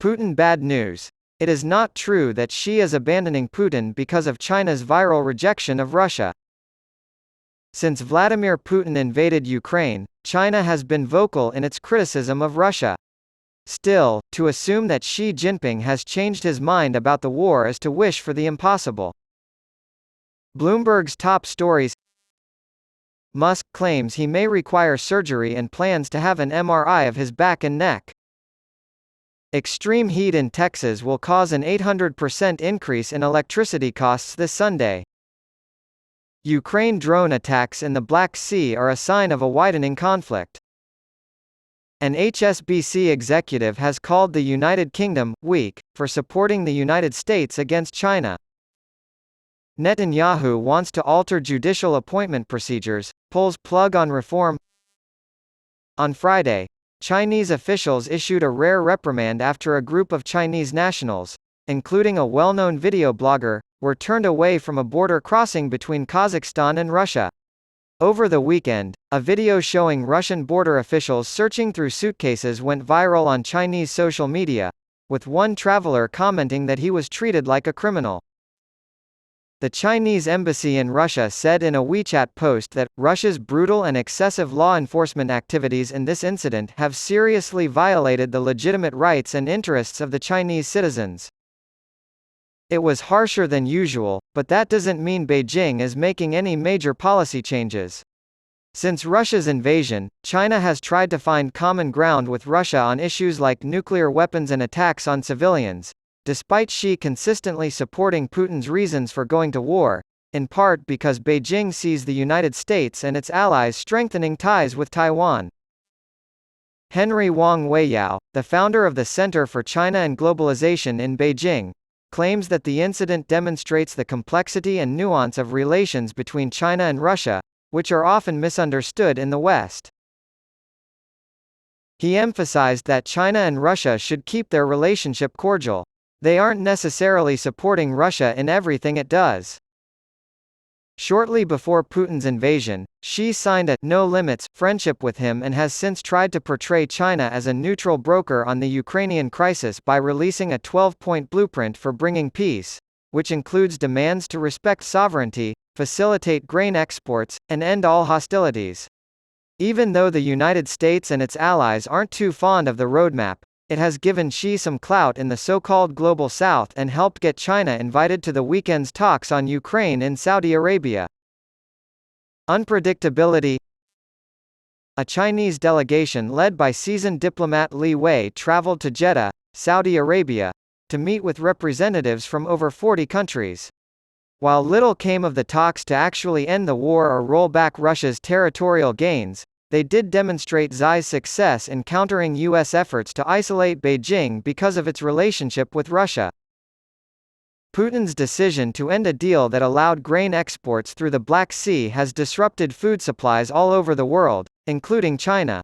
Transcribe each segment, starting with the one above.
Putin Bad News It is not true that Xi is abandoning Putin because of China's viral rejection of Russia. Since Vladimir Putin invaded Ukraine, China has been vocal in its criticism of Russia. Still, to assume that Xi Jinping has changed his mind about the war is to wish for the impossible. Bloomberg's top stories: Musk claims he may require surgery and plans to have an MRI of his back and neck. Extreme heat in Texas will cause an 800% increase in electricity costs this Sunday. Ukraine drone attacks in the Black Sea are a sign of a widening conflict. An HSBC executive has called the United Kingdom weak for supporting the United States against China. Netanyahu wants to alter judicial appointment procedures, pulls plug on reform. On Friday, Chinese officials issued a rare reprimand after a group of Chinese nationals, including a well-known video blogger, were turned away from a border crossing between Kazakhstan and Russia. Over the weekend, a video showing Russian border officials searching through suitcases went viral on Chinese social media, with one traveler commenting that he was treated like a criminal. The Chinese embassy in Russia said in a WeChat post that Russia's brutal and excessive law enforcement activities in this incident have seriously violated the legitimate rights and interests of the Chinese citizens. It was harsher than usual, but that doesn't mean Beijing is making any major policy changes. Since Russia's invasion, China has tried to find common ground with Russia on issues like nuclear weapons and attacks on civilians, despite Xi consistently supporting Putin's reasons for going to war, in part because Beijing sees the United States and its allies strengthening ties with Taiwan. Henry Wang Weiyao, the founder of the Center for China and Globalization in Beijing, claims that the incident demonstrates the complexity and nuance of relations between China and Russia, which are often misunderstood in the West. He emphasized that China and Russia should keep their relationship cordial. They aren't necessarily supporting Russia in everything it does. Shortly before Putin's invasion, Xi signed a no-limits friendship with him and has since tried to portray China as a neutral broker on the Ukrainian crisis by releasing a 12-point blueprint for bringing peace, which includes demands to respect sovereignty, facilitate grain exports, and end all hostilities. Even though the United States and its allies aren't too fond of the roadmap, it has given Xi some clout in the so-called Global South and helped get China invited to the weekend's talks on Ukraine in Saudi Arabia. Unpredictability. A Chinese delegation led by seasoned diplomat Li Wei traveled to Jeddah, Saudi Arabia, to meet with representatives from over 40 countries. While little came of the talks to actually end the war or roll back Russia's territorial gains, they did demonstrate Xi's success in countering U.S. efforts to isolate Beijing because of its relationship with Russia. Putin's decision to end a deal that allowed grain exports through the Black Sea has disrupted food supplies all over the world, including China.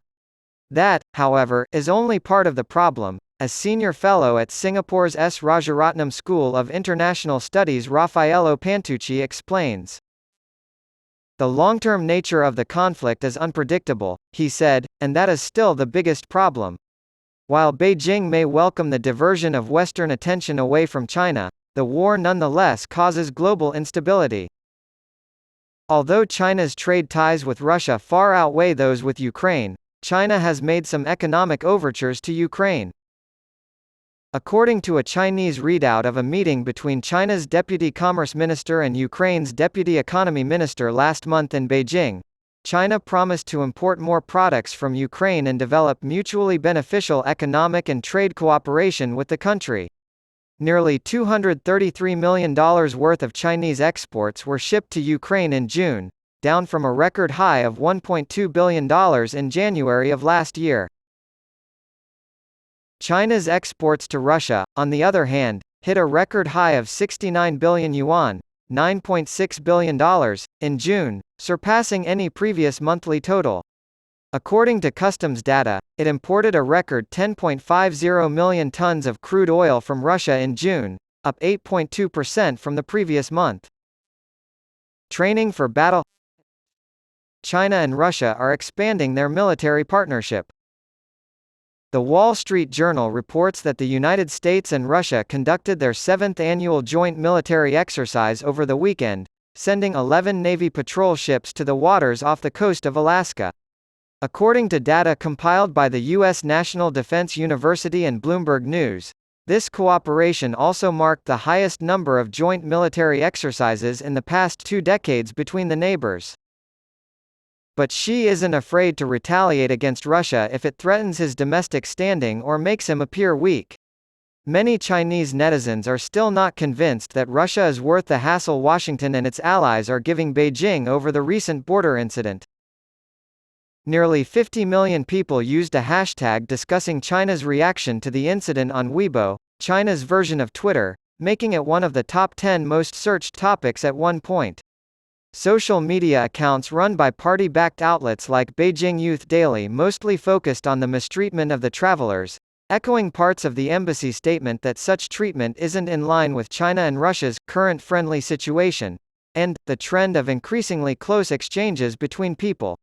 That, however, is only part of the problem, as senior fellow at Singapore's S. Rajaratnam School of International Studies Raffaello Pantucci explains. The long-term nature of the conflict is unpredictable, he said, and that is still the biggest problem. While Beijing may welcome the diversion of Western attention away from China, the war nonetheless causes global instability. Although China's trade ties with Russia far outweigh those with Ukraine, China has made some economic overtures to Ukraine. According to a Chinese readout of a meeting between China's Deputy Commerce Minister and Ukraine's Deputy Economy Minister last month in Beijing, China promised to import more products from Ukraine and develop mutually beneficial economic and trade cooperation with the country. Nearly $233 million worth of Chinese exports were shipped to Ukraine in June, down from a record high of $1.2 billion in January of last year. China's exports to Russia, on the other hand, hit a record high of 69 billion yuan, $9.6 billion, in June, surpassing any previous monthly total. According to customs data, it imported a record 10.50 million tons of crude oil from Russia in June, up 8.2% from the previous month. Training for battle. China and Russia are expanding their military partnership. The Wall Street Journal reports that the United States and Russia conducted their 7th annual joint military exercise over the weekend, sending 11 Navy patrol ships to the waters off the coast of Alaska. According to data compiled by the U.S. National Defense University and Bloomberg News, this cooperation also marked the highest number of joint military exercises in the past 2 decades between the neighbors. But Xi isn't afraid to retaliate against Russia if it threatens his domestic standing or makes him appear weak. Many Chinese netizens are still not convinced that Russia is worth the hassle Washington and its allies are giving Beijing over the recent border incident. Nearly 50 million people used a hashtag discussing China's reaction to the incident on Weibo, China's version of Twitter, making it one of the top 10 most searched topics at one point. Social media accounts run by party-backed outlets like Beijing Youth Daily mostly focused on the mistreatment of the travelers, echoing parts of the embassy statement that such treatment isn't in line with China and Russia's current friendly situation, and the trend of increasingly close exchanges between people.